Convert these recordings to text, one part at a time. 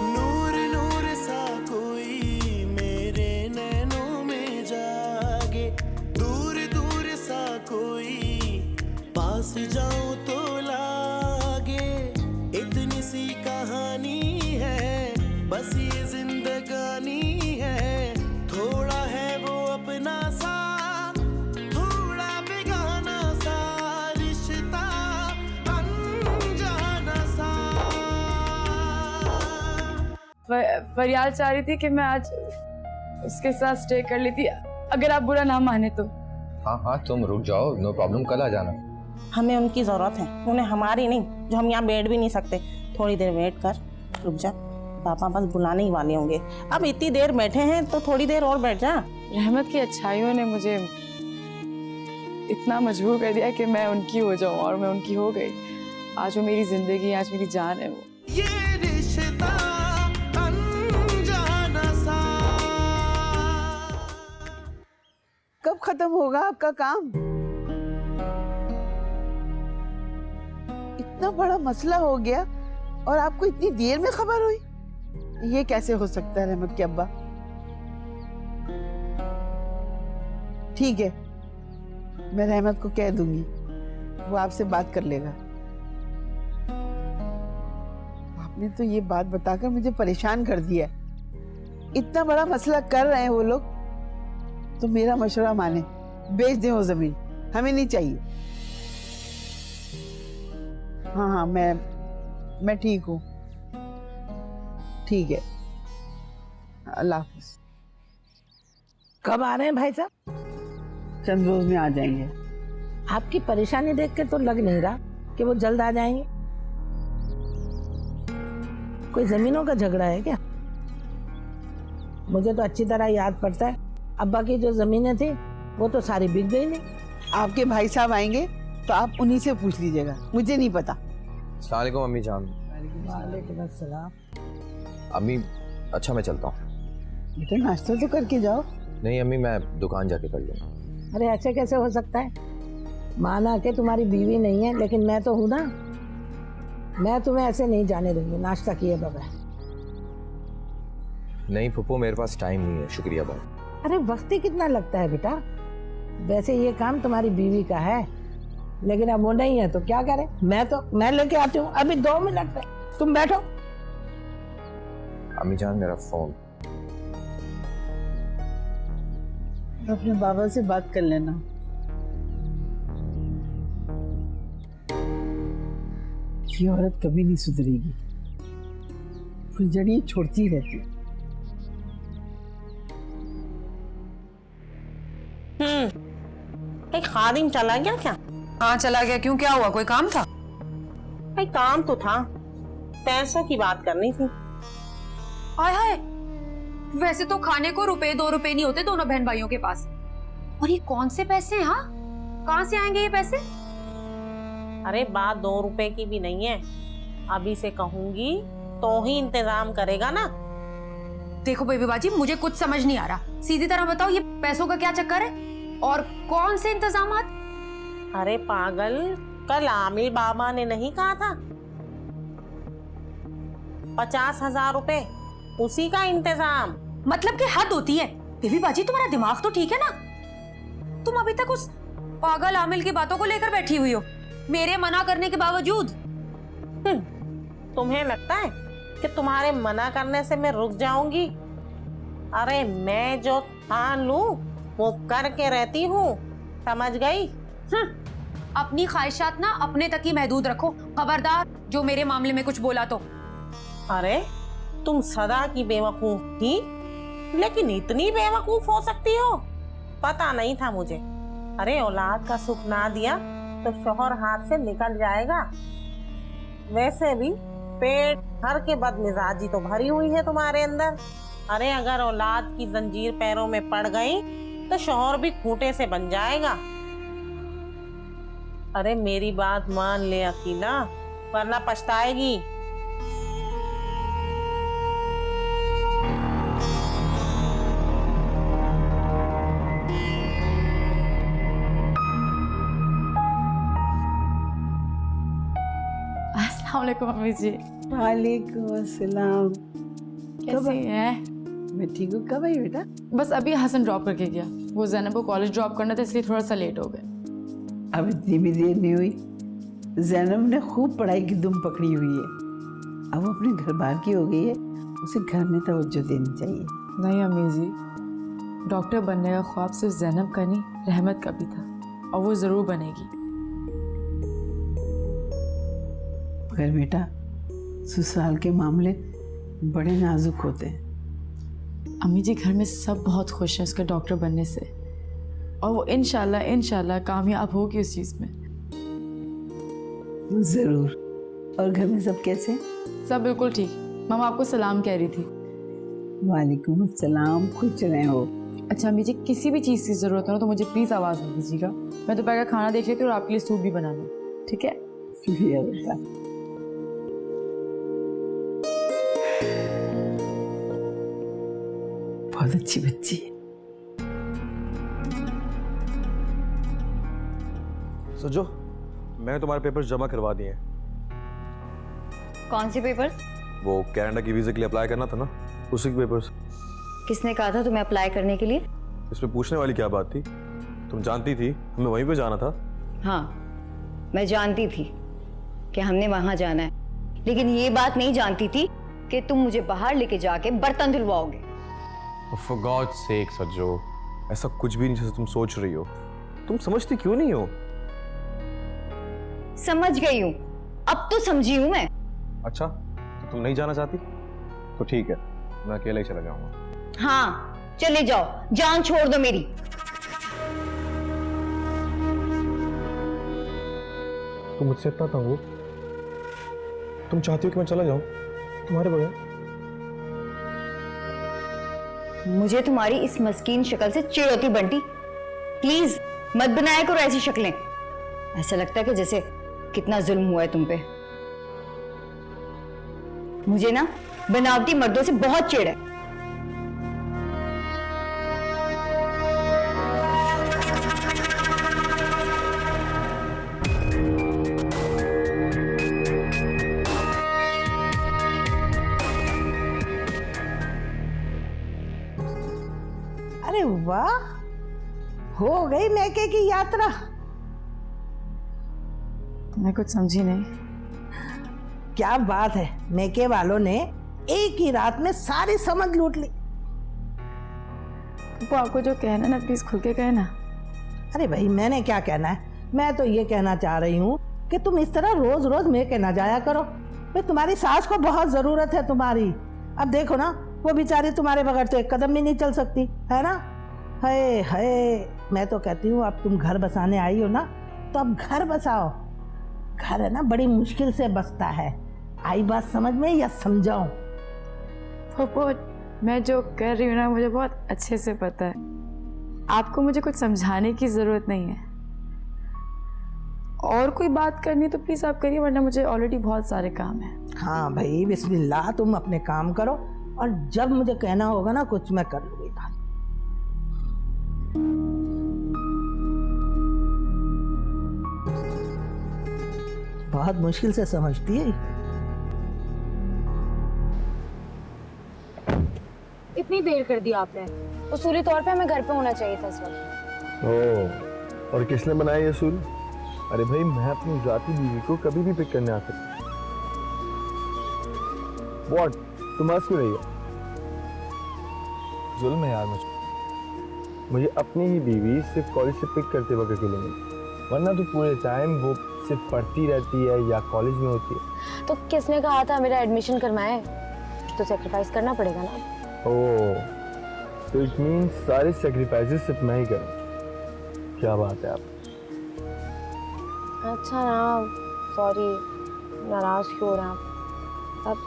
नूर नूर सा कोई मेरे नैनों में जागे, दूर दूर सा कोई पास जाऊं तो लागे। इतनी सी कहानी है, बस ये जिंदगानी है। थोड़ा है वो अपना सा, थोड़ा बेगाना सा, रिश्ता अनजाना सा। फरियाल चाह रही थी कि मैं आज उसके साथ स्टे कर लेती, अगर आप बुरा ना माने तो। हाँ हाँ तुम रुक जाओ, नो प्रॉब्लम, कल आ जाना। हमें उनकी जरूरत है, उन्हें हमारी नहीं, जो हम यहाँ बैठ भी नहीं सकते। थोड़ी देर वेट कर, रुक जा, पापा बस बुलाने ही वाले होंगे। अब इतनी देर बैठे हैं तो थोड़ी देर और बैठ जा। रहमत की अच्छाइयों ने मुझे इतना मजबूर कर दिया कि मैं उनकी हो जाऊं, और मैं उनकी हो गई। आज वो मेरी जिंदगी, आज मेरी जान है वो। ये रिश्ता अनजाना सा। कब खत्म होगा आपका काम? इतना बड़ा मसला हो गया और आपको इतनी देर में खबर हुई? ये कैसे हो सकता है रहमत के अब्बा? ठीक है, मैं रहमत को कह दूंगी, वो आपसे बात कर लेगा। आपने तो ये बात बताकर मुझे परेशान कर दिया। इतना बड़ा मसला कर रहे हैं वो लोग, तो मेरा मशवरा माने, बेच दें वो जमीन, हमें नहीं चाहिए। हाँ हाँ, मैं ठीक हूँ। ठीक है, अल्लाह हाफिज। कब आ रहे हैं भाई साहब? चंद रोज में आ जाएंगे। आपकी परेशानी देख के तो लग नहीं रहा कि वो जल्द आ जाएंगे। कोई जमीनों का झगड़ा है क्या? मुझे तो अच्छी तरह याद पड़ता है, अब्बा की जो जमीनें थी वो तो सारी बिक गई नहीं। आपके भाई साहब आएंगे तो आप उन्हीं से पूछ लीजिएगा, मुझे नहीं पता। अस्सलाम वालेकुम अम्मी जान। वालेकुम अस्सलाम। अम्मी अच्छा मैं चलता हूँ। बेटा नाश्ता तो करके जाओ। नहीं अम्मी, मैं दुकान जाके कर लूँगा। अरे ऐसे कैसे हो सकता है? माना कि तुम्हारी बीवी नहीं है, लेकिन मैं तो हूं ना। मैं तुम्हें ऐसे नहीं जाने दूंगी नाश्ता किए बगैर। नहीं फुप्पो, मेरे पास टाइम नहीं है, शुक्रिया बहुत। अरे वक्त ही कितना लगता है बेटा? वैसे ये काम तुम्हारी बीवी का है, लेकिन अब वो नहीं है तो क्या करें? मैं लेके आती हूँ, अभी 2 मिनट में। तुम बैठो। अम्मी जान मेरा फोन। अपने बाबा से बात कर लेना। ये औरत कभी नहीं सुधरेगी, फुलझड़ी छोड़ती रहती है। एक खादिम चला गया क्या? हाँ चला गया। क्यों, क्या हुआ? कोई काम था? भाई काम तो था, पैसों की बात करनी थी। हाय हाय, वैसे तो खाने को ₹2 नहीं होते दोनों बहन भाइयों के पास। और ये कौन से पैसे हैं? हाँ, कहाँ से आएंगे ये पैसे? अरे बात 2 रुपए की भी नहीं है, अभी से कहूंगी तो ही इंतजाम करेगा ना। देखो बेबी बाजी, मुझे कुछ समझ नहीं आ रहा। सीधी तरह बताओ, ये पैसों का क्या चक्कर है और कौन से इंतजामात? अरे पागल, कल आमिर बाबा ने नहीं कहा था 50,000 रुपए, उसी का इंतजाम। मतलब कि हद होती है। बेबी बाजी तुम्हारा दिमाग तो ठीक है ना? तुम अभी तक उस पागल आमिल की बातों को लेकर बैठी हुई हो, मेरे मना करने के बावजूद। तुम्हें लगता है कि तुम्हारे मना करने से मैं रुक जाऊंगी? अरे मैं जो ठान लूं वो करके रहती हूँ, समझ गई? अपनी ख्वाहिशात ना अपने तक ही महदूद रखो, खबरदार जो मेरे मामले में कुछ बोला तो। अरे तुम सदा की बेवकूफ थी, लेकिन इतनी बेवकूफ हो सकती हो, पता नहीं था मुझे। अरे औलाद का सुख ना दिया तो शौहर हाथ से निकल जाएगा। वैसे भी पेट भर के बदमिजाजी तो भरी हुई है तुम्हारे अंदर। अरे अगर औलाद की जंजीर पैरों में पड़ गई तो शौहर भी खूंटे से बन जाएगा। अरे मेरी बात मान ले अकीला, वरना पछताएगी। अस्सलाम वालेकुम अम्मी जी। वालेकुम अस्सलाम। कैसी हैं? मैं ठीक हूँ। कब आई बेटा? बस अभी हसन ड्रॉप करके गया। वो जैनब को कॉलेज ड्रॉप करना था, इसलिए थोड़ा सा लेट हो गए। अब इतनी भी देर नहीं हुई। जैनब ने खूब पढ़ाई की दुम पकड़ी हुई है। अब वो अपने घर बार की हो गई है, उसे घर में तवज्जो देनी चाहिए। नहीं अम्मी जी, डॉक्टर बनने का ख्वाब सिर्फ जैनब का नहीं, रहमत का भी था, और वो ज़रूर बनेगी। मगर बेटा, ससुराल के मामले बड़े नाजुक होते हैं। अम्मी जी, घर में सब बहुत खुश हैं उसके डॉक्टर बनने से, और वो इंशाल्लाह कामयाब होगी उस चीज़ में। जरूर। और घर में सब कैसे? सब बिल्कुल ठीक। मामा आपको सलाम कह रही थी। वालेकुम अस्सलाम। खुश रहे हो? अच्छा अम्मी जी, किसी भी चीज़ की ज़रूरत हो ना तो मुझे प्लीज़ आवाज़ दे दीजिएगा। मैं दोपहर का खाना देख लेती हूँ और आपके लिए सूप भी बनाना, ठीक है? शुक्रिया बेटा। बहुत अच्छी बच्ची है। सजो, मैंने तुम्हारे पेपर्स जमा करवा दिए हैं। कौन से पेपर्स? वो कनाडा की वीज़ा के लिए अप्लाई करना था ना, उसी के पेपर्स। किसने कहा था तुम्हें अप्लाई करने के लिए? इसमें पूछने वाली क्या बात थी? तुम जानती थी हमें वहीं पे जाना था। हाँ, मैं जानती थी कि हमने वहां जाना है, लेकिन ये बात नहीं जानती थी कि तुम मुझे बाहर लेके जाके बर्तन धुलवाओगे। For God's sake सज्जो, ऐसा कुछ भी नहीं जैसा तुम सोच रही हो। तुम समझती क्यों नहीं हो? समझ गई हूँ, अब तो समझी हूँ मैं। अच्छा, तो तुम नहीं जाना चाहती? तो ठीक है, मैं अकेले ही चला जाऊंगा। हाँ, चले जाओ, जान छोड़ दो मेरी। तुम मुझसे इतना तंग हो? तुम चाहती हो कि मैं चला जाऊं तुम्हारे बगैर? मुझे तुम्हारी इस मस्कीन शक्ल से चिढ़ होती बंटी। प्लीज मत बनाया करो ऐसी शक्लें। ऐसा लगता है कि जैसे कितना जुल्म हुआ है तुम पे। मुझे ना बनावटी मर्दों से बहुत चिढ़ है। अरे वाह, हो गई मैके की यात्रा। मैं कुछ समझी नहीं। क्या बात है, मैके वालों ने एक ही रात में सारी समझ लूट ली। वो आपको जो कहना ना प्लीज खुल के कहना। अरे भाई, मैंने क्या कहना है, मैं तो ये कहना चाह रही हूँ कि तुम इस तरह रोज रोज मैके ना जाया करो। भाई तुम्हारी सास को बहुत जरूरत है तुम्हारी। अब देखो ना, वो बेचारी तुम्हारे बगैर तो एक कदम भी नहीं चल सकती है ना। हाय हाय, मैं तो कहती हूँ अब तुम घर बसाने आई हो ना, तो अब घर बसाओ। घर है ना बड़ी मुश्किल से बसता है। आई बात समझ में या समझाऊं? फूफो, मैं जो कर रही हूँ ना मुझे बहुत अच्छे से पता है। आपको मुझे कुछ समझाने की जरूरत नहीं है। और कोई बात करनी तो प्लीज आप करिए, वरना मुझे ऑलरेडी बहुत सारे काम हैं। हाँ भाई, बिस्मिल्लाह, तुम अपने काम करो, और जब मुझे कहना होगा ना कुछ, मैं कर लूंगी काम। बहुत मुश्किल से समझती है। इतनी देर कर दी आपने। उसूली तौर पे हमें घर पे होना चाहिए था इस वक्त। ओह, और किसने बनाया ये सूल? अरे भाई, मैं अपनी जाती बीवी को कभी भी पिक करने आ सकता। What? तुम हंस क्यों रही हो? जुल्म है यार मुझे अपनी ही बीवी सिर्फ कॉलेज से पिक करते वक्त अकेले मिली, वरना तो पूरे टाइम वो सिर्फ पढ़ती रहती है या कॉलेज में होती है। तो किसने कहा था मेरा एडमिशन करवाएं? तो सेक्रीफाइस करना पड़ेगा ना। ओह, तो इट मीन्स सारे सेक्रीफाइसेस सिर्फ मैं ही करूँ। क्या बात है आप। अच्छा ना, सॉरी, नाराज क्यों हो रहे हैं आप? अब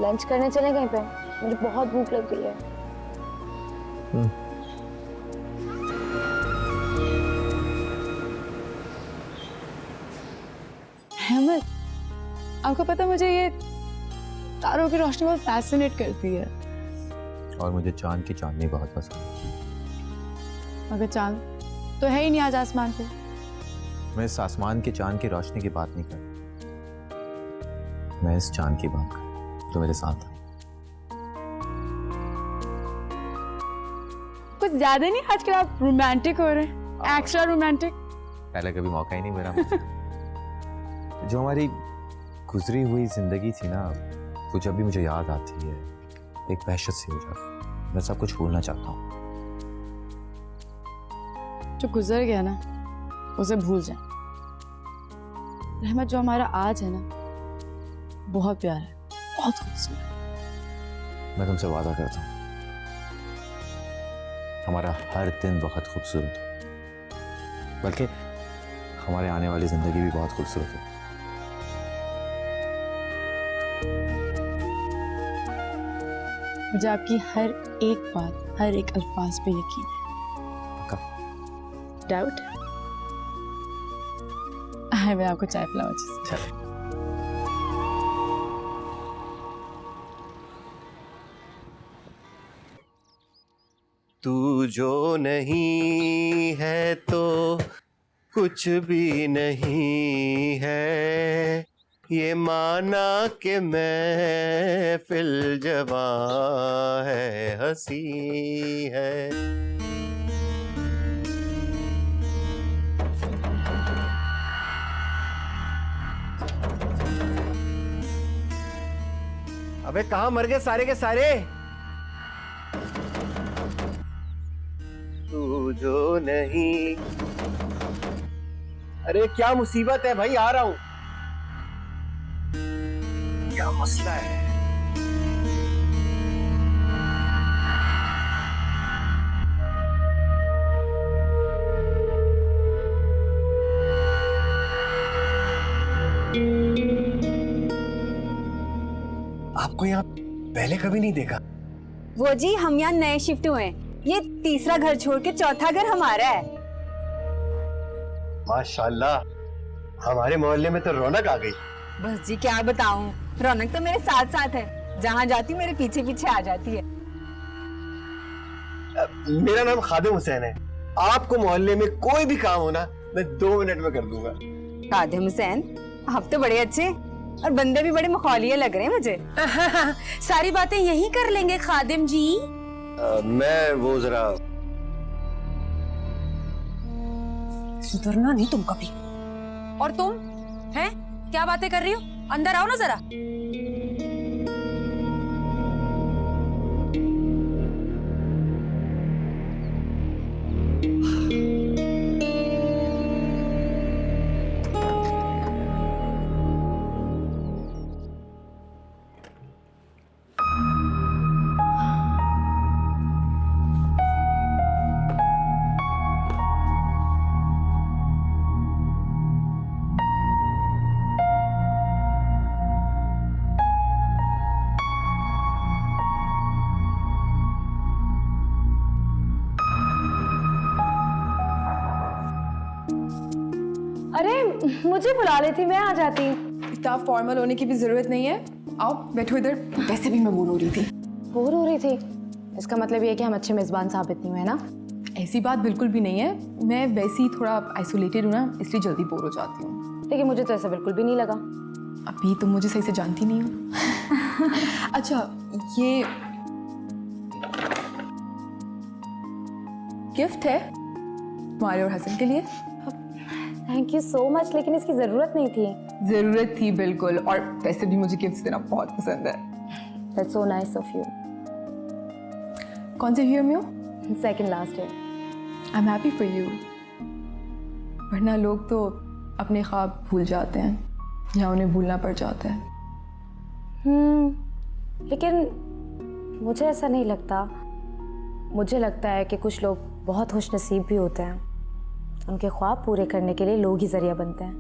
लंच करने चले कहीं पे? मुझे बहुत भूख लग गई है। अहमद, आपको पता मुझे ये तारों की रोशनी बहुत फैसिनेट करती है। और मुझे चांद की चांदनी बहुत पसंद है। मगर चांद तो है ही नहीं आज आसमान पे। मैं इस आसमान के चांद की रोशनी की बात नहीं कर, मैं इस चांद की बात कर जो मेरे साथ था। कुछ ज्यादा नहीं आजकल आप रोमांटिक हो रहे हैं, एक्स्ट्रा रोमांटिक। पहले कभी मौका ही नहीं मिला मुझे। जो हमारी गुजरी हुई जिंदगी थी ना, वो जब भी मुझे याद आती है एक वहशत सी हो जाती है। मैं सब कुछ भूलना चाहता हूँ। जो गुजर गया ना उसे भूल जाए। रहमत, जो हमारा आज है ना बहुत प्यारा है, बहुत खूबसूरत। मैं तुमसे वादा करता हूँ हमारा हर दिन बहुत खूबसूरत हो, बल्कि हमारे आने वाली जिंदगी भी बहुत खूबसूरत हो। मुझे आपकी हर एक बात, हर एक अल्फाज पे यकीन है। डाउट? मैं आपको चाय पिलाऊं अच्छे से। तू जो नहीं है तो कुछ भी नहीं है, ये माना कि महफिल जवां है, हंसी है। अबे कहाँ मर गए सारे के सारे? तू जो नहीं। अरे क्या मुसीबत है भाई, आ रहा हूं। क्या मसला है? आपको यहाँ पहले कभी नहीं देखा। वो जी, हम यहाँ नए शिफ्ट हुए हैं। ये तीसरा घर छोड़ के चौथा घर हमारा है। माशाल्लाह, हमारे मोहल्ले में तो रौनक आ गई। बस जी क्या बताऊं, रौनक तो मेरे साथ साथ है। जहाँ जाती मेरे पीछे पीछे आ जाती है। मेरा नाम खादिम हुसैन है। आपको मोहल्ले में कोई भी काम हो ना, मैं 2 मिनट में कर दूंगा। खादिम हुसैन, आप तो बड़े अच्छे और बंदे भी बड़े मखौलिये लग रहे हैं मुझे। सारी बातें यही कर लेंगे खादिम जी। मैं वो जरा सुधरना नहीं तुम कभी। और तुम हैं क्या बातें कर रही हो? अंदर आओ ना जरा। अरे मुझे बुला रही थी, मैं आ जाती। इतना फॉर्मल होने की भी जरूरत नहीं है। आओ बैठो इधर। वैसे भी मैं बोर हो रही थी। बोर हो रही थी? इसका मतलब ये है कि हम अच्छे मेजबान साबित नहीं हुए ना? ऐसी बात बिल्कुल भी नहीं है। मैं वैसे ही थोड़ा आइसोलेटेड हूँ ना, इसलिए जल्दी बोर हो जाती हूँ। लेकिन मुझे तो ऐसा बिल्कुल भी नहीं लगा। अभी तुम मुझे सही से जानती नहीं हो। अच्छा, ये गिफ्ट है तुम्हारे और हसन के लिए। थैंक यू सो मच, लेकिन इसकी जरूरत नहीं थी। जरूरत थी बिल्कुल, और वैसे भी मुझे गिफ्ट्स देना बहुत पसंद है। That's so nice of you. कौन से ईयर में हो? Second last year. I'm happy for you. वरना लोग तो अपने ख्वाब भूल जाते हैं या उन्हें भूलना पड़ जाता है। लेकिन मुझे ऐसा नहीं लगता। मुझे लगता है कि कुछ लोग बहुत खुशनसीब भी होते हैं। उनके ख्वाब पूरे करने के लिए लोग ही जरिया बनते हैं।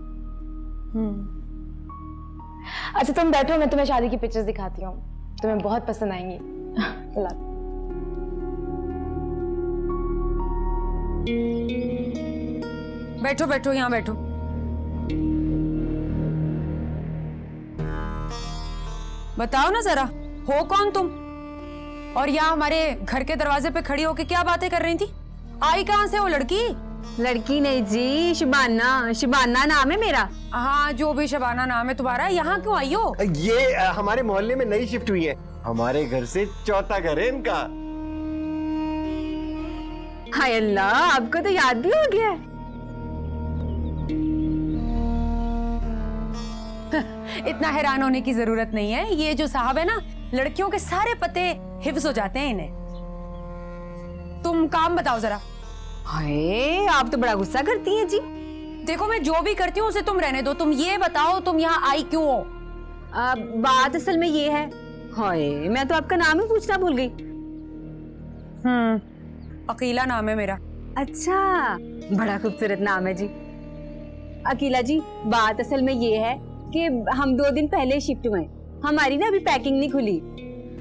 अच्छा तुम बैठो, मैं तुम्हें शादी की पिक्चर्स दिखाती हूँ, तुम्हें बहुत पसंद आएंगी। बैठो बैठो, यहाँ बैठो। बताओ ना जरा, हो कौन तुम? और यहाँ हमारे घर के दरवाजे पे खड़ी होके क्या बातें कर रही थी? आई कहाँ से वो लड़की? लड़की नहीं जी, शबाना, शबाना नाम है मेरा। हाँ, जो भी शबाना नाम है तुम्हारा, यहाँ क्यों आई हो? ये हमारे मोहल्ले में नई शिफ्ट हुई है, हमारे घर से चौथा घर है इनका। हाय अल्लाह, आपको तो याद भी हो गया है। इतना हैरान होने की जरूरत नहीं है। ये जो साहब है ना, लड़कियों के सारे पते हिफ्ज हो जाते हैं इन्हें। तुम काम बताओ जरा। हाय, आप तो बड़ा गुस्सा करती हैं जी। देखो, मैं जो भी करती हूँ उसे तुम रहने दो। तुम ये बताओ, तुम यहाँ आई क्यों हो? बात असल में ये है, हाय मैं तो आपका नाम ही पूछना भूल गई। अकीला नाम है मेरा। अच्छा, बड़ा खूबसूरत नाम है जी। अकीला जी, बात असल में ये है कि हम 2 दिन पहले शिफ्ट हुए। हमारी ना अभी पैकिंग नहीं खुली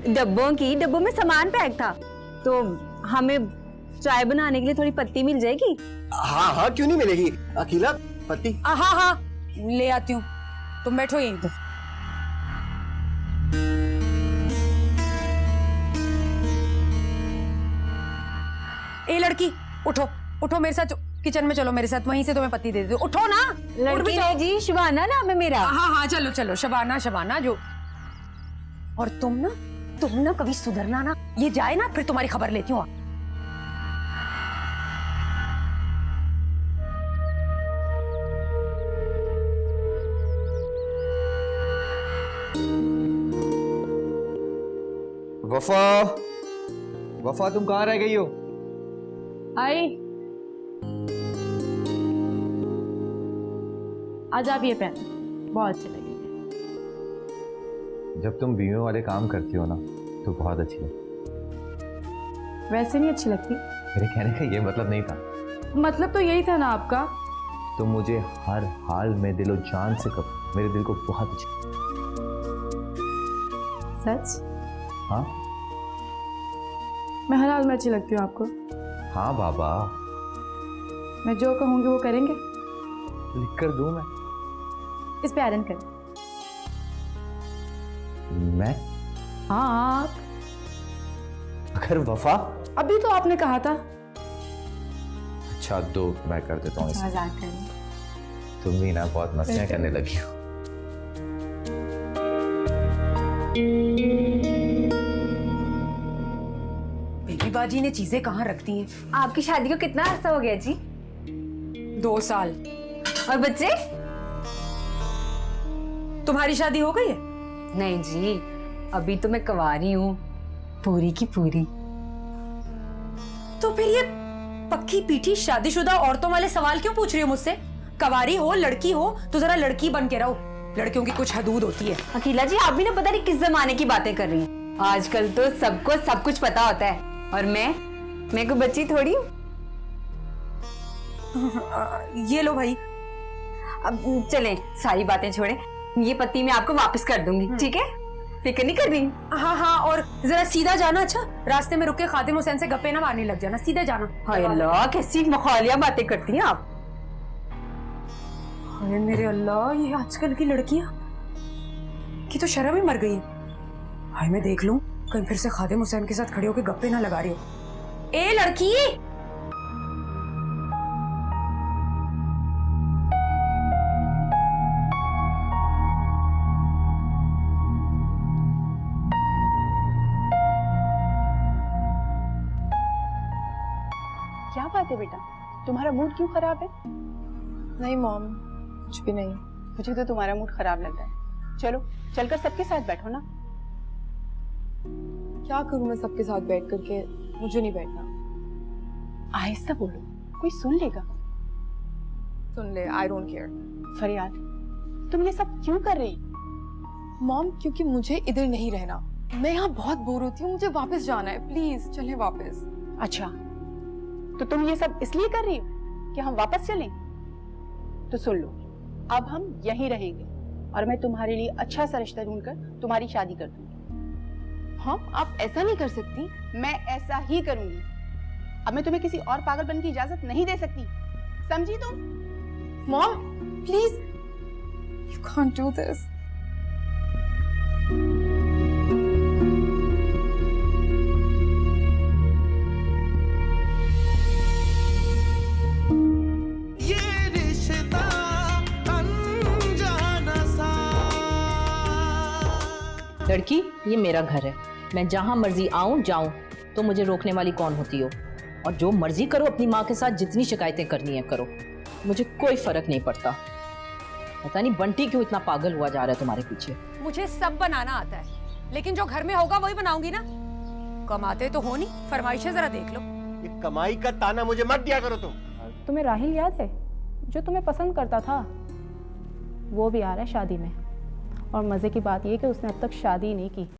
डब्बों में सामान पैक था, तो हमें चाय बनाने के लिए थोड़ी पत्ती मिल जाएगी? हाँ हाँ, क्यों नहीं मिलेगी अकीला, पत्ती? हाँ हाँ, ले आती हूँ। तुम बैठो यहीं पे। ए लड़की, उठो उठो, मेरे साथ किचन में चलो, मेरे साथ, वहीं से तुम्हें पत्ती दे देती हूँ। उठो ना। लड़की नहीं जी, शबाना नाम है मेरा। हाँ हाँ, चलो चलो, शबाना शबाना जो। और तुम ना कभी सुधरना ना, ये जाए ना फिर तुम्हारी खबर लेती हूँ। वफा तुम कहाँ रह गई हो? आई, आज आप ये पहन, बहुत अच्छे लगेंगे। जब तुम बीवियों वाले काम करती हो ना तो बहुत अच्छी लगती। वैसे नहीं अच्छी लगती। मेरे कहने का ये मतलब नहीं था। मतलब तो यही था ना आपका। तुम मुझे हर हाल में दिलो जान से कब, मेरे दिल को बहुत अच्छी। सच? हाँ मैं हर हाल में अच्छी लगती हूँ आपको? हाँ बाबा। मैं जो कहूँगी वो करेंगे? लिख कर दूं मैं? इस पे आयरन करें। मैं? हाँ आप। अगर वफा, अभी तो आपने कहा था। अच्छा दो, मैं कर देता हूँ इसे। मजाक कर रही। तुम भी ना बहुत मस्तियाँ करने लगी हो। बेबी बाजी ने चीजें कहाँ रख दी हैं? आपकी शादी को कितना अर्सा हो गया जी? 2 साल। और बच्चे? तुम्हारी शादी हो गई है? नहीं जी, अभी तो मैं कुंवारी हूँ, पूरी की पूरी। तो फिर ये पक्की पीठी शादीशुदा औरतों वाले सवाल क्यों पूछ रही हो मुझसे? कवारी हो, लड़की हो तो जरा लड़की बन के रहो। लड़कियों की कुछ हदूद होती है। अकीला जी, आप भी ना पता नहीं किस जमाने की बातें कर रही हैं। आजकल तो सबको सब कुछ पता होता है, और मैं कोई बच्ची थोड़ी हूँ। ये लो भाई। अब चलें, सारी बातें छोड़ें, ये पत्ती मैं आपको वापस कर दूंगी, ठीक है? फिक्र नहीं करनी। हाँ हाँ, और जरा सीधा जाना। अच्छा, रास्ते में रुक के खादिम हुसैन से गप्पे ना मारने लग जाना, सीधे जाना। हाय अल्लाह, कैसी मखौलिया बातें करती हैं आप। हाय मेरे अल्लाह, ये आजकल की लड़कियां की तो शर्म ही मर गई है। हाय मैं देख लूं कहीं फिर से खादिम हुसैन के साथ खड़े होके गप्पे ना लगा रही हो। ए लड़की, क्या बात है बेटा, तुम्हारा मूड क्यों खराब है? नहीं मॉम, कुछ भी नहीं। मुझे तो तुम्हारा मूड खराब लग रहा है। चलो चलकर सबके साथ बैठो ना। क्या करूं मैं सबके साथ बैठ करके? मुझे नहीं बैठना। आहिस्ता बोलो, कोई सुन लेगा। सुन ले, आई डोंट केयर। फरियाद, तुम ये सब क्यों कर रही? मॉम, क्योंकि मुझे इधर नहीं रहना। मैं यहाँ बहुत बोर होती हूँ, मुझे वापस जाना है। प्लीज चले वापस। अच्छा, तो तुम ये सब इसलिए कर रही हो कि हम वापस चलें? तो सुन लो, अब हम यहीं रहेंगे और मैं तुम्हारे लिए अच्छा सा रिश्ता ढूंढकर तुम्हारी शादी कर दूंगी। हाँ, आप ऐसा नहीं कर सकती। मैं ऐसा ही करूंगी। अब मैं तुम्हें किसी और पागलपन की इजाजत नहीं दे सकती, समझी तुम? Mom please, you can't do this. लड़की, ये मेरा घर है, मैं जहां मर्जी आऊं जाऊं, तो मुझे रोकने वाली कौन होती हो? और जो मर्जी करो, अपनी माँ के साथ जितनी शिकायतें करनी है करो, मुझे कोई फर्क नहीं पड़ता। पता नहीं बंटी क्यों इतना पागल हुआ जा रहा है तुम्हारे पीछे। मुझे सब बनाना आता है, लेकिन जो घर में होगा वही बनाऊंगी ना। कमाते तो हो नहीं, फरमाइशें जरा देख लो। ये कमाई का ताना मुझे मत दिया करो तुम। तुम्हें राहिल याद है जो तुम्हें पसंद करता था? वो भी आ रहा है शादी में। और मजे की बात ये कि उसने अब तक शादी नहीं की।